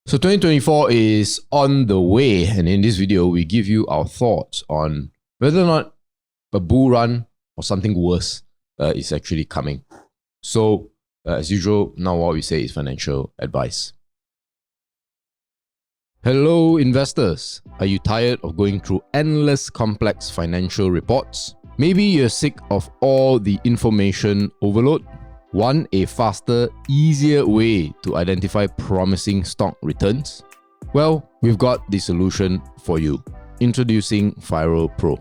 So 2024 is on the way, and in this video, we give you our thoughts on whether or not a bull run or something worse is actually coming. So, as usual, now what we say is financial advice. Hello, investors. Are you tired of going through endless complex financial reports? Maybe you're sick of all the information overload? Want a faster, easier way to identify promising stock returns? Well, we've got the solution for you. Introducing FIRL Pro.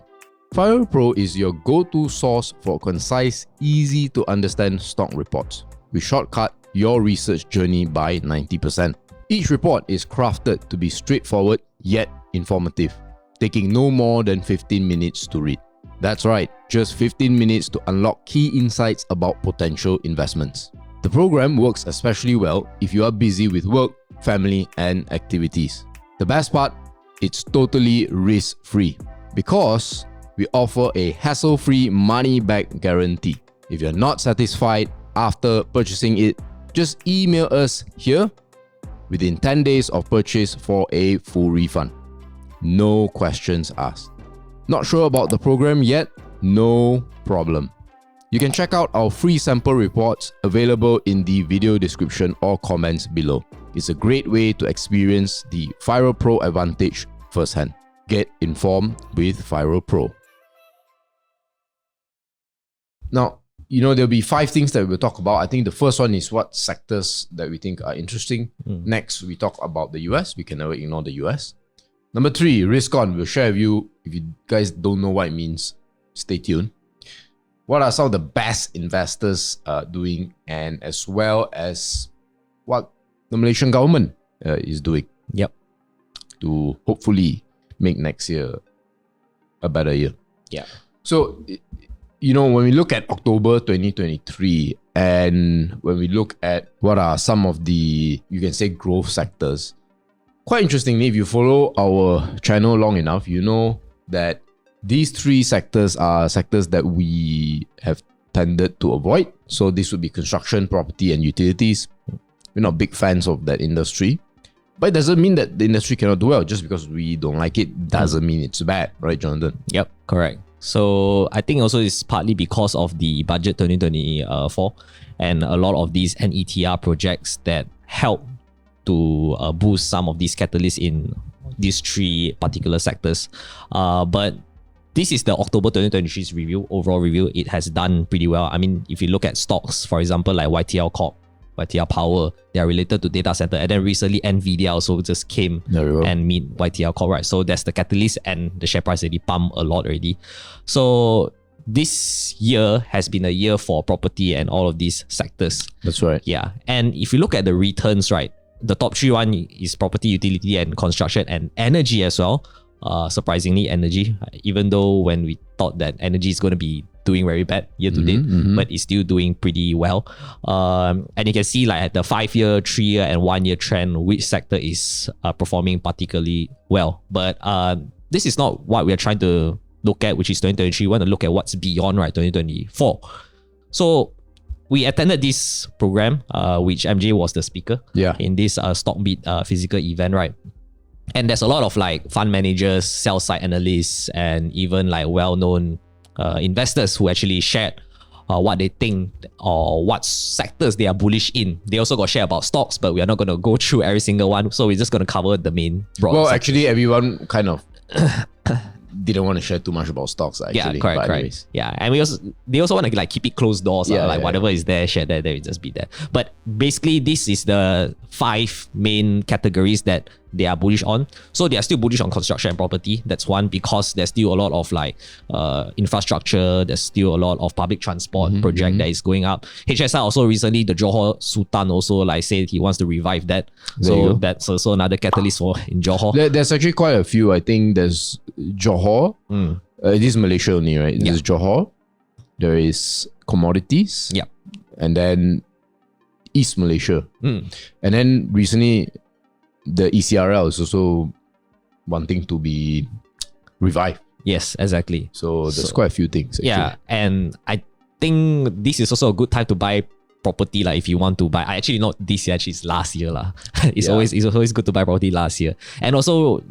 FIRL Pro is your go-to source for concise, easy to understand stock reports. We shortcut your research journey by 90%. Each report is crafted to be straightforward yet informative, taking no more than 15 minutes to read. That's right, just 15 minutes to unlock key insights about potential investments. The program works especially well if you are busy with work, family, and activities. The best part, it's totally risk-free because we offer a hassle-free money-back guarantee. If you're not satisfied after purchasing it, just email us here within 10 days of purchase for a full refund. No questions asked. Not sure about the program yet? No problem. You can check out our free sample reports available in the video description or comments below. It's a great way to experience the FIRL Pro advantage firsthand. Get informed with FIRL Pro. Now, there'll be 5 things that we'll talk about. I think the first one is what sectors that we think are interesting. Next, we talk about the US. We can never ignore the US. Number 3, risk on. We'll share with you. If you guys don't know what it means, stay tuned. What are some of the best investors doing, and as well as what the Malaysian government is doing. Yep. To hopefully make next year a better year. Yeah. So, when we look at October 2023 and when we look at what are some of the, you can say, growth sectors, quite interestingly, if you follow our channel long enough, you know that these 3 sectors are sectors that we have tended to avoid. So this would be construction, property, and utilities. We're not big fans of that industry. But it doesn't mean that the industry cannot do well. Just because we don't like it doesn't mean it's bad, right, Jonathan? Yep, correct. So I think also it's partly because of the budget 2024 and a lot of these NETR projects that help to boost some of these catalysts in these 3 particular sectors. But this is the October 2023's review, overall review. It has done pretty well. I mean, if you look at stocks, for example, like YTL Corp, YTL Power, they are related to data center. And then recently, NVIDIA also just came and meet YTL Corp, right? So that's the catalyst, and the share price already pumped a lot already. So this year has been a year for property and all of these sectors. That's right. Yeah. And if you look at the returns, right, the top 3 one is property, utility, and construction, and energy as well. Surprisingly, energy, even though when we thought that energy is going to be doing very bad year to date, but it's still doing pretty well. And you can see like the 5-year, 3-year, and 1-year trend, which sector is performing particularly well. But this is not what we are trying to look at, which is 2023. We want to look at what's beyond, right, 2024. So we attended this program, which MJ was the speaker in this Stock Beat physical event, right? And there's a lot of like fund managers, sell-side analysts, and even like well-known investors who actually shared what they think or what sectors they are bullish in. They also got share about stocks, but we are not going to go through every single one. So we're just going to cover the main broad sectors. Actually, everyone kind of didn't want to share too much about stocks, actually. Yeah, correct. Yeah, and they also want to like keep it closed doors. Whatever is there, share that, there will just be there. But basically, this is the 5 main categories that they are bullish on. So they are still bullish on construction and property. That's one, because there's still a lot of like infrastructure. There's still a lot of public transport project that is going up. HSI also recently, the Johor Sultan also like said he wants to revive that. So that's also another catalyst for in Johor. There's actually quite a few. I think there's Johor. This is Malaysia only, right? There's Johor. There is commodities. Yeah. And then East Malaysia. And then recently, the ECRL is also wanting to be revived. Yes, exactly. So there's quite a few things, actually. Yeah, and I think this is also a good time to buy property, like if you want to buy, actually not this year, actually it's last year lah. It's always good to buy property last year. And also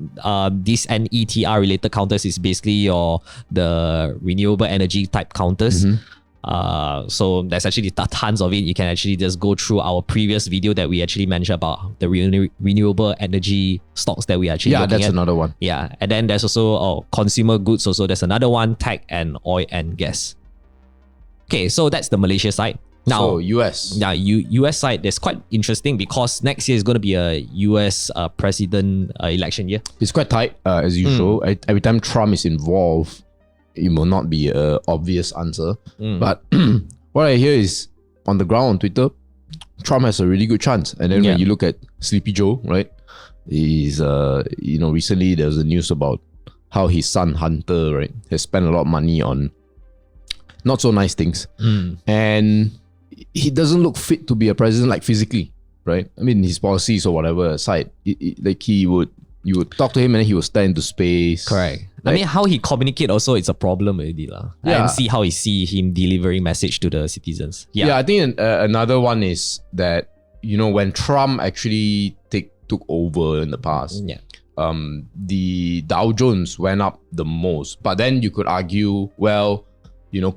this NETR related counters is basically the renewable energy type counters. So there's actually tons of it. You can actually just go through our previous video that we actually mentioned about the renewable energy stocks that we actually looking that's at. another one. Yeah, and then there's also consumer goods. Also, there's another one, tech and oil and gas. Okay, so that's the Malaysia side. Now, So US. yeah, US side, that's quite interesting because next year is going to be a US president election year. It's quite tight as usual. Every time Trump is involved, it will not be an obvious answer. But what I hear is on the ground on Twitter, Trump has a really good chance. And then when you look at Sleepy Joe, right? He's recently there was a news about how his son Hunter, right, has spent a lot of money on not so nice things. And he doesn't look fit to be a president, like physically, right? I mean, his policies or whatever aside, like you would talk to him and then he would stare into space. Correct. Like, I mean, how he communicate also, it's a problem already lah. I Yeah. can see how he see him delivering message to the citizens. I think another one is that, when Trump actually took over in the past, the Dow Jones went up the most. But then you could argue, well,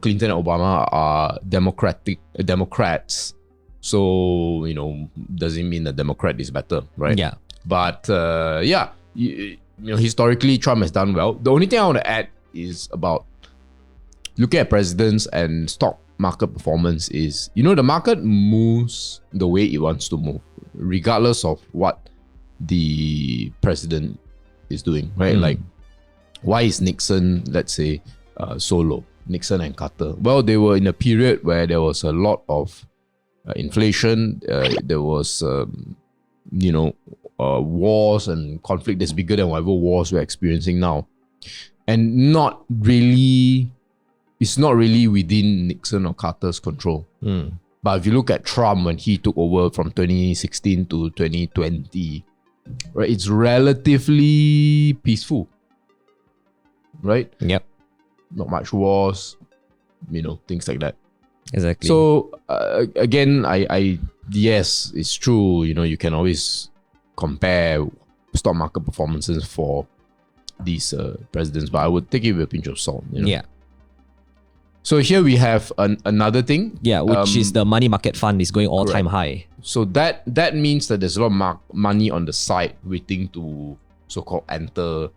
Clinton and Obama are Democrats. So, does it mean a Democrat is better, right? Yeah. But historically, Trump has done well. The only thing I want to add is about looking at presidents and stock market performance is, the market moves the way it wants to move, regardless of what the president is doing, right? Like, why is Nixon, let's say, so low? Nixon and Carter. Well, they were in a period where there was a lot of inflation. There was, wars and conflict that's bigger than whatever wars we're experiencing now. And it's not really within Nixon or Carter's control. But if you look at Trump when he took over from 2016 to 2020, right, it's relatively peaceful, right? Yep. Not much wars, things like that. Exactly. So again, I yes, it's true. You can always compare stock market performances for these presidents, but I would take it with a pinch of salt. Yeah. So here we have another thing. Yeah, which is the money market fund is going all-time high. So that means that there's a lot of money on the side waiting to so-called enter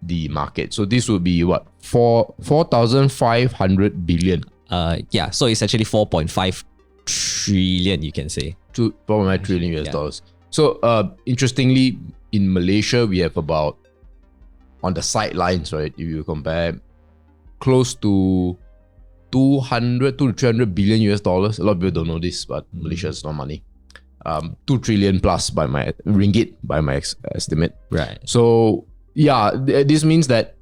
the market. So this would be what? 4,500 billion. So it's actually 4.5 trillion, you can say. 4.5 trillion US dollars. So interestingly, in Malaysia, we have about, on the sidelines, right, if you compare, close to 200 to 300 billion US dollars. A lot of people don't know this, but Malaysia is not money. 2 trillion plus by my ringgit, by my estimate. Right. So this means that,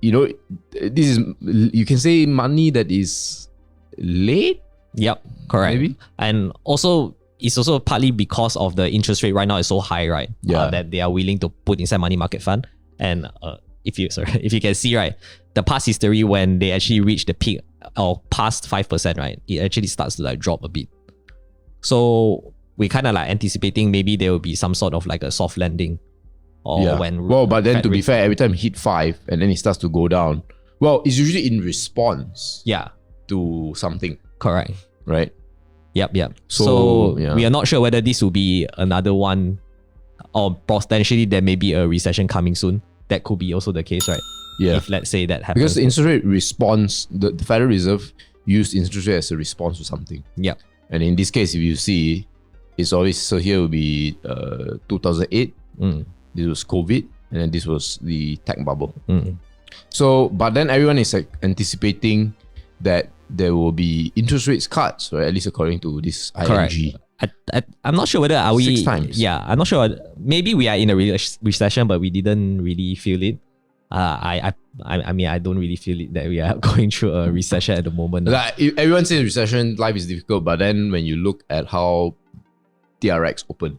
this is, you can say, money that is late. Yep, correct. Maybe. And also, it's also partly because of the interest rate right now is so high, right? That they are willing to put inside money market fund. And if you can see, right, the past history when they actually reach the peak or past 5%, right, it actually starts to drop a bit. So we kind of anticipating maybe there will be some sort of a soft landing. But then to be fair, every time it hit 5 and then it starts to go down, well, it's usually in response to something. Correct. Right? Yep. So we are not sure whether this will be another one or potentially there may be a recession coming soon. That could be also the case, right? Yeah. If let's say that happens. Because the interest rate response, the Federal Reserve used interest rate as a response to something. Yeah. And in this case, if you see, it's always, so here will be 2008. This was COVID, and then this was the tech bubble. So, but then everyone is anticipating that there will be interest rates cuts, right? At least according to this ING. I'm not sure whether are we 6 times. Yeah, I'm not sure. Maybe we are in a recession, but we didn't really feel it. I mean, I don't really feel it that we are going through a recession at the moment. Like, everyone says recession, life is difficult, but then when you look at how TRX opened,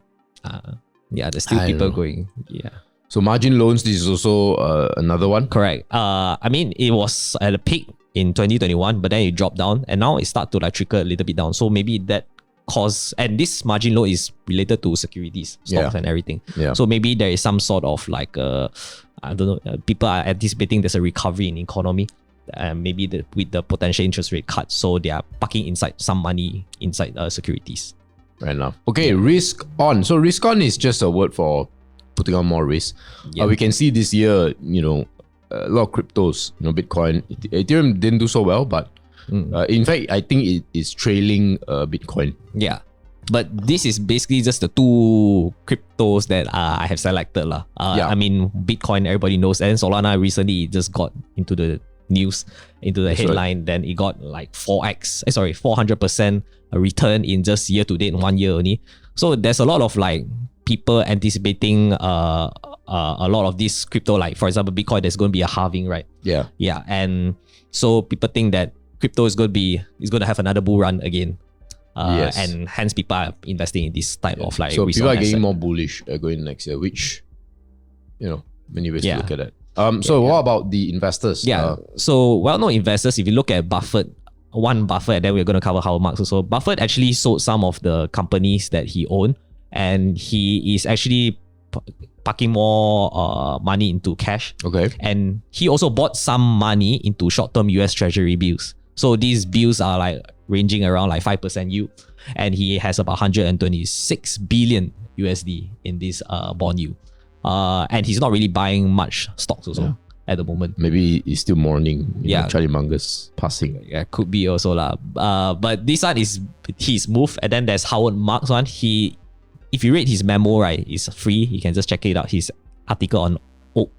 there's still people going. Yeah. So margin loans, this is also another one. Correct. I mean, it was at a peak in 2021, but then it dropped down, and now it start to like trickle a little bit down. So maybe that cause, and this margin low is related to securities, stocks and everything. Yeah. So maybe there is some sort of like I don't know, people are anticipating there's a recovery in economy. Maybe with the potential interest rate cut, so they are parking inside some money inside securities. Fair enough. Okay, risk on. So risk on is just a word for putting on more risk. We can see this year, a lot of cryptos, Bitcoin, Ethereum didn't do so well, but in fact, I think it is trailing Bitcoin. Yeah. But this is basically just the two cryptos that I have selected. I mean, Bitcoin, everybody knows. And Solana recently just got into the news, into the headline. Right. Then it got like 400% return in just year to date, 1 year only. So there's a lot of like people anticipating a lot of this crypto, like for example, Bitcoin, there's going to be a halving, right? Yeah. Yeah. And so people think that crypto is going to have another bull run again. And hence people are investing in this type of like. So people are getting more bullish going next year, which, many ways to look at it. So what about the investors? So well-known investors, if you look at Buffett, and then we're going to cover Howard Marks also. Buffett actually sold some of the companies that he owned, and he is actually parking more money into cash. Okay. And he also bought some money into short-term US Treasury bills. So these bills are like ranging around like 5% yield, and he has about 126 billion USD in this bond yield. And he's not really buying much stocks also at the moment. Maybe he's still mourning Charlie Munger's passing. Yeah, could be also lah. But this one is his move. And then there's Howard Marks one. If you read his memo, right, it's free. You can just check it out. His article on Oak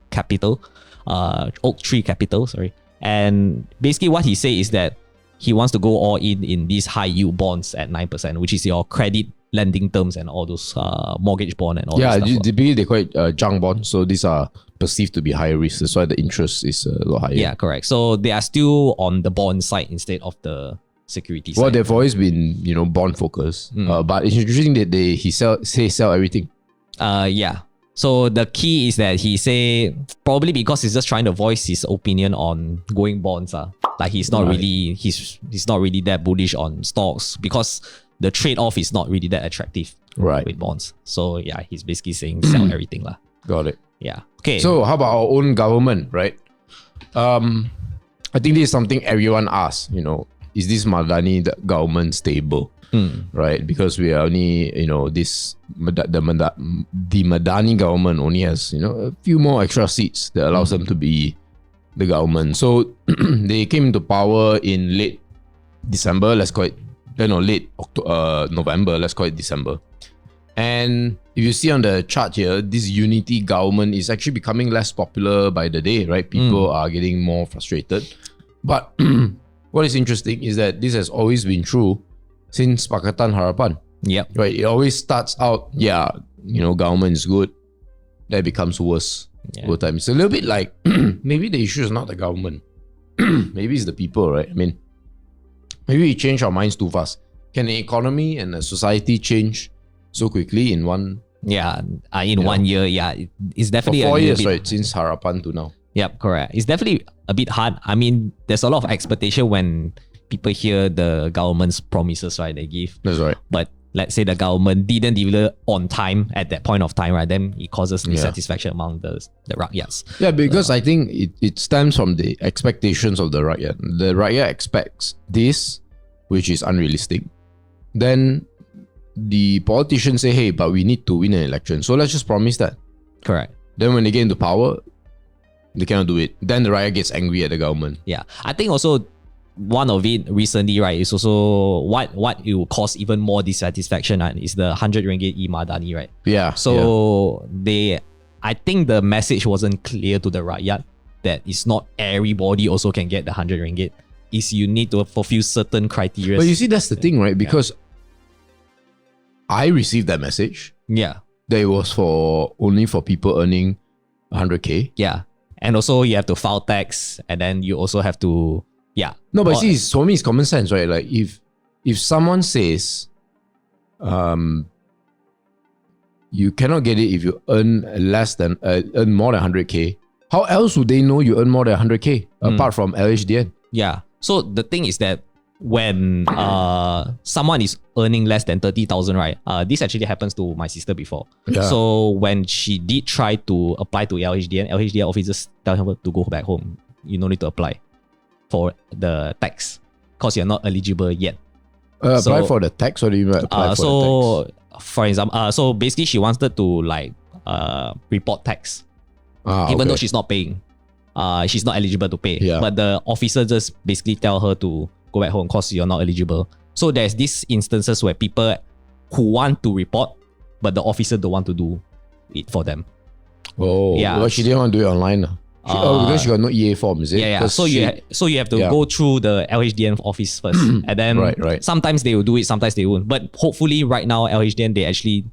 Tree Capital, sorry. And basically what he says is that he wants to go all in these high yield bonds at 9%, which is your credit lending terms and all those mortgage bond and all that stuff. Yeah, they're quite junk bonds. So these are perceived to be higher risk. That's why the interest is a lot higher. Yeah, correct. So they are still on the bond side instead of the security side. Well, they've always been, bond focused. But it's interesting that he sell everything. Yeah. So the key is that he say probably because he's just trying to voice his opinion on going bonds. Like he's not really he's not really that bullish on stocks because the trade-off is not really that attractive with bonds. So yeah, he's basically saying sell everything lah. Got it. Yeah. Okay. So how about our own government, right? I think this is something everyone asks, is this Madani government stable? Right, because we are only, the Madani government only has, a few more extra seats that allows them to be the government. So they came into power in late December, late November, let's call it December. And if you see on the chart here, this unity government is actually becoming less popular by the day, right? People are getting more frustrated. But what is interesting is that this has always been true since Pakatan Harapan. Yep. Right. It always starts out, government is good. That becomes worse over time. It's a little bit like maybe the issue is not the government. Maybe it's the people, right? I mean, maybe we change our minds too fast. Can the economy and the society change so quickly in one? Yeah, in 1 year. Yeah, it's definitely for 4 years, right? Since Harapan to now. Yep, correct. It's definitely a bit hard. I mean, there's a lot of expectation when people hear the government's promises, right? They give. That's right. But let's say the government didn't deliver on time at that point of time, right? Then it causes dissatisfaction among the rakyats. Yeah, because I think it stems from the expectations of the rakyat. The rakyat expects this, which is unrealistic. Then the politicians say, hey, but we need to win an election. So let's just promise that. Correct. Then when they get into power, they cannot do it. Then the rakyat gets angry at the government. Yeah. I think also one of it recently, right, is also what it will cause even more dissatisfaction is the 100 ringgit e-Madani, right? Yeah. So I think the message wasn't clear to the rakyat that it's not everybody also can get the 100 ringgit. Is you need to fulfill certain criteria. But you see, that's the thing, right? Because I received that message. Yeah. That it was only for people earning 100k. Yeah. And also you have to file tax, and then you also have to No, but see, for me, it's common sense, right? Like if someone says, you cannot get it if you earn more than 100k. How else would they know you earn more than 100k apart from LHDN? Yeah. So the thing is that when someone is earning less than 30,000, right? This actually happens to my sister before. Yeah. So when she did try to apply to LHDN officers tell her to go back home. You no need to apply for the tax because you're not eligible yet. Apply for the tax, or do you mean apply for the tax? For example, so basically she wanted to report tax, even though she's not paying. She's not eligible to pay. Yeah. But the officer just basically tell her to go back home because you're not eligible. So there's these instances where people who want to report, but the officer don't want to do it for them. Oh, yeah. Well, she didn't want to do it online. Because she got no EA form, is it? Yeah. So you have to go through the LHDN office first, and then right. sometimes they will do it, sometimes they won't. But hopefully, right now LHDN they actually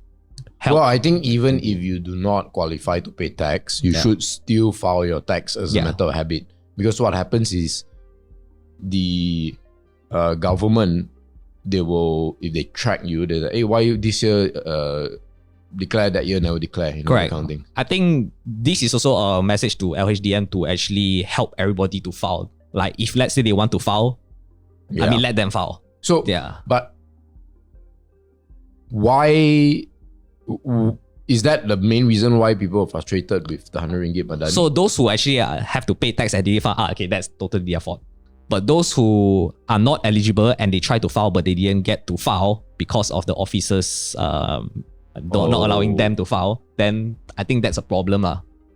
help. Well, I think even if you do not qualify to pay tax, you should still file your tax as a matter of habit. Because what happens is the government, they will, if they track you, they're like, hey, why you this year declare, that year never declare, Correct. That kind of thing. I think this is also a message to LHDN to actually help everybody to file. Like if let's say they want to file, let them file. So but why is that the main reason why people are frustrated with the 100 ringgit Madani? So those who actually have to pay tax and they file, okay, that's totally their fault. But those who are not eligible and they try to file but they didn't get to file because of the officers not allowing them to file, then I think that's a problem.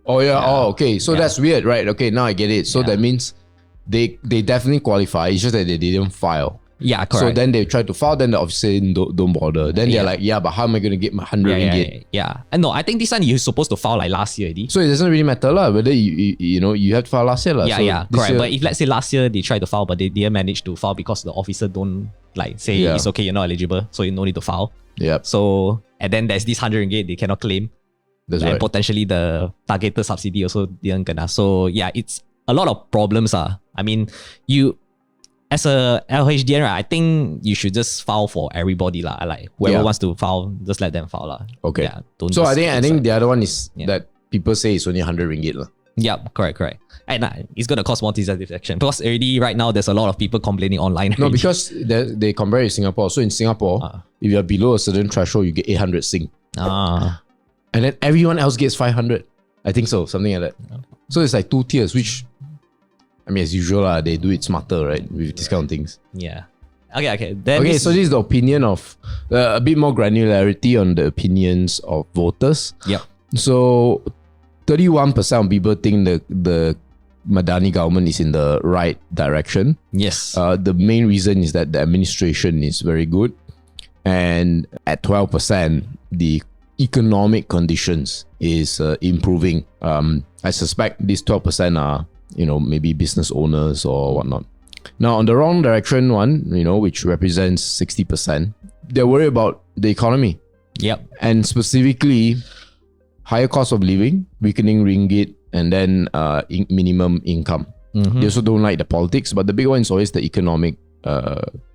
Okay. So that's weird, right? Okay, now I get it. So that means they definitely qualify. It's just that they didn't file. Yeah, correct. So then they try to file, then the officer don't bother. Then they're like, but how am I going to get my 100 ringgit? Yeah. And no, I think this one you're supposed to file like last year already. So it doesn't really matter whether you have to file last year. Correct. But if let's say last year they tried to file but they didn't manage to file because the officer don't say it's okay, you're not eligible, so you no need to file. Yeah. So and then there's this 100 ringgit they cannot claim. That's and right. Potentially the targeted subsidy also didn't kena. So yeah, it's a lot of problems. I mean, you as a LHDN, right, I think you should just file for everybody. Like whoever wants to file, just let them file. Okay. Yeah, so I think the other one is that people say it's only 100 ringgit. Yeah, correct. And it's going to cost more dissatisfaction because already right now there's a lot of people complaining online. No, because they compare it to Singapore. So in Singapore, if you're below a certain threshold, you get 800 Sing. And then everyone else gets 500. I think so, something like that. So it's like 2 tiers, which, I mean, as usual, they do it smarter, right? With these kind of things. Yeah. Okay. So this is the opinion of, a bit more granularity on the opinions of voters. Yep. So 31% of people think the Madani government is in the right direction. Yes. The main reason is that the administration is very good. And at 12%, the economic conditions is improving. I suspect these 12% are, maybe business owners or whatnot. Now, on the wrong direction one, which represents 60%, they're worried about the economy. Yep. And specifically, higher cost of living, weakening ringgit, and then minimum income. Mm-hmm. They also don't like the politics, but the big one is always the economic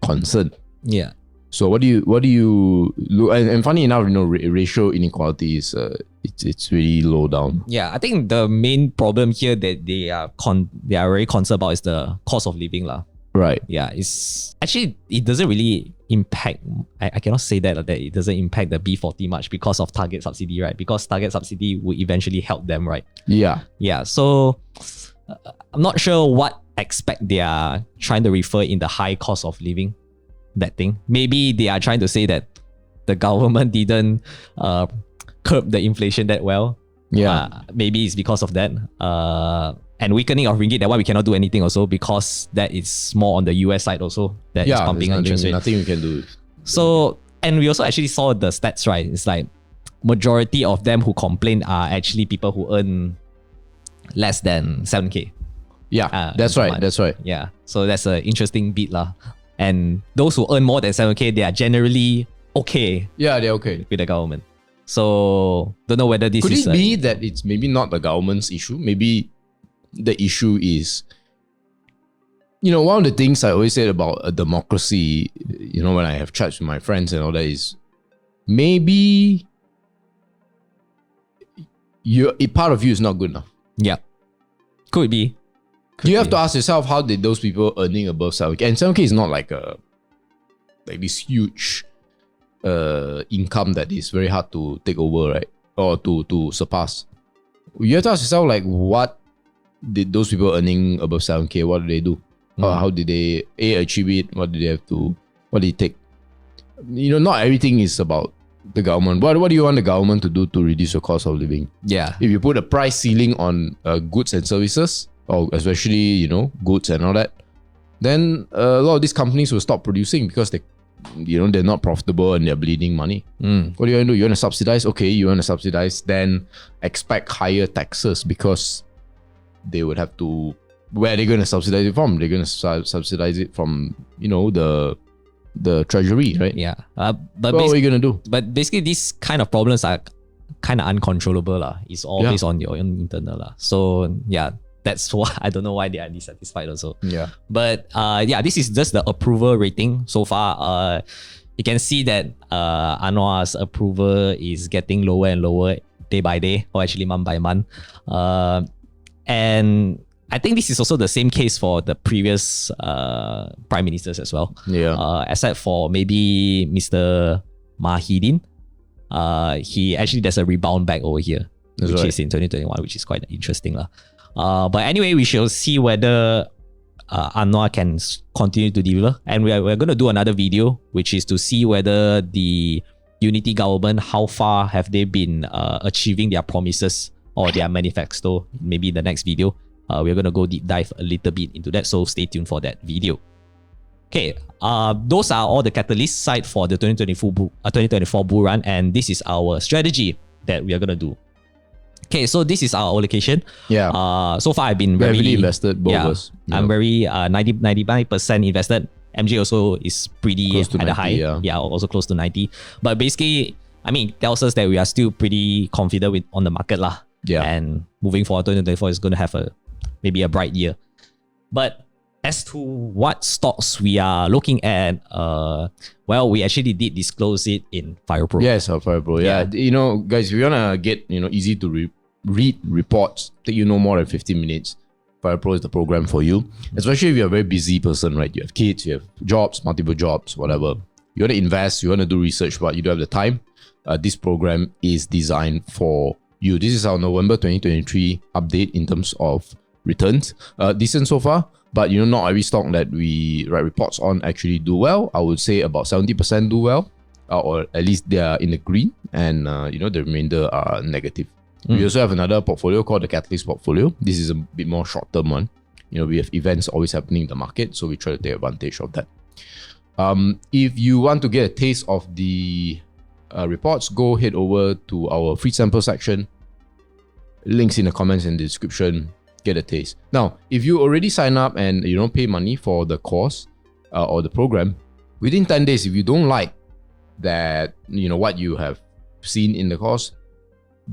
concern. Yeah. So what do you look? And funny enough, racial inequality is it's really low down. Yeah, I think the main problem here that they are very concerned about is the cost of living lah. Right. Yeah, it doesn't really impact. I cannot say that it doesn't impact the B40 much because of target subsidy, right? Because target subsidy will eventually help them, right? Yeah. Yeah. So I'm not sure what aspect they are trying to refer in the high cost of living. That thing. Maybe they are trying to say that the government didn't curb the inflation that well. Yeah. Maybe it's because of that. And weakening of ringgit, that why we cannot do anything also because that is more on the US side also that is pumping interest rate. Nothing we can do. So, and we also actually saw the stats, right? It's like majority of them who complain are actually people who earn less than 7K. Yeah, that's right. That's right. Yeah. So that's an interesting beat lah. And those who earn more than 7K, they are generally okay. Yeah, they're okay with the government. So don't know whether this could is... Could it be that it's maybe not the government's issue? Maybe the issue is... one of the things I always said about a democracy, when I have chats with my friends and all that is maybe part of you is not good enough. Yeah. Could be. You have to ask yourself, how did those people earning above 7K? And 7K is not like this huge income that is very hard to take over, right? Or to surpass. You have to ask yourself, like, what did those people earning above 7K, what do they do? How did they achieve it? What did they have to, what did it take? Not everything is about the government. What do you want the government to do to reduce your cost of living? Yeah. If you put a price ceiling on goods and services, or especially, goods and all that, then a lot of these companies will stop producing because they're not profitable and they're bleeding money. What do you want to do? You want to subsidize? Okay, you want to subsidize, then expect higher taxes, because they would have to, where are they going to subsidize it from? They're going to subsidize it from, the treasury, right? Yeah. But what are you going to do? But basically, these kind of problems are kind of uncontrollable. It's all based on your own internal. So yeah, that's why I don't know why they are dissatisfied also. Yeah. But this is just the approval rating so far. You can see that Anwar's approval is getting lower and lower day by day, or actually month by month. And I think this is also the same case for the previous prime ministers as well. Yeah. Except for maybe Mr. Mahidin. There's a rebound back over here, which is in 2021, which is quite interesting. But anyway, we shall see whether Anwar can continue to deliver. And we're going to do another video, which is to see whether the unity government, how far have they been achieving their promises or their manifesto. Maybe in the next video, we're going to go deep dive a little bit into that. So stay tuned for that video. Okay, those are all the catalyst side for the 2024 bull run. And this is our strategy that we are going to do. Okay, so this is our allocation. Yeah. So far, I've been very heavily invested, both of us. I'm very 99% invested. MJ also is pretty close to at 90, the high. Yeah, also close to 90. But basically, it tells us that we are still pretty confident on the market lah. Yeah. And moving forward, 2024 is going to have maybe a bright year. But as to what stocks we are looking at, we actually did disclose it in FIRL Pro. Yes, FIRL Pro. Yeah. Guys, if you want to get, easy to read reports, take no more than 15 minutes, FIRL Pro is the program for you. Especially if you're a very busy person, right? You have kids, you have jobs, multiple jobs, whatever. You want to invest, you want to do research, but you don't have the time. This program is designed for you. This is our November 2023 update in terms of returns. Decent so far, but not every stock that we write reports on actually do well. I would say about 70% do well, or at least they are in the green, and the remainder are negative. We also have another portfolio called the Catalyst portfolio. This is a bit more short-term one. We have events always happening in the market, so we try to take advantage of that. If you want to get a taste of the reports, go head over to our free sample section. Links in the comments and the description. Get a taste. Now, if you already sign up and pay money for the course or the program, within 10 days, if you don't like that, what you have seen in the course,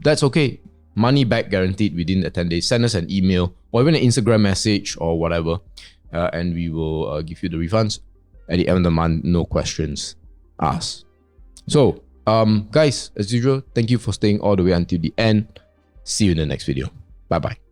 that's okay. Money back guaranteed within the 10 days. Send us an email or even an Instagram message or whatever, and we will give you the refunds at the end of the month. No questions asked. So, guys, as usual, thank you for staying all the way until the end. See you in the next video. Bye-bye.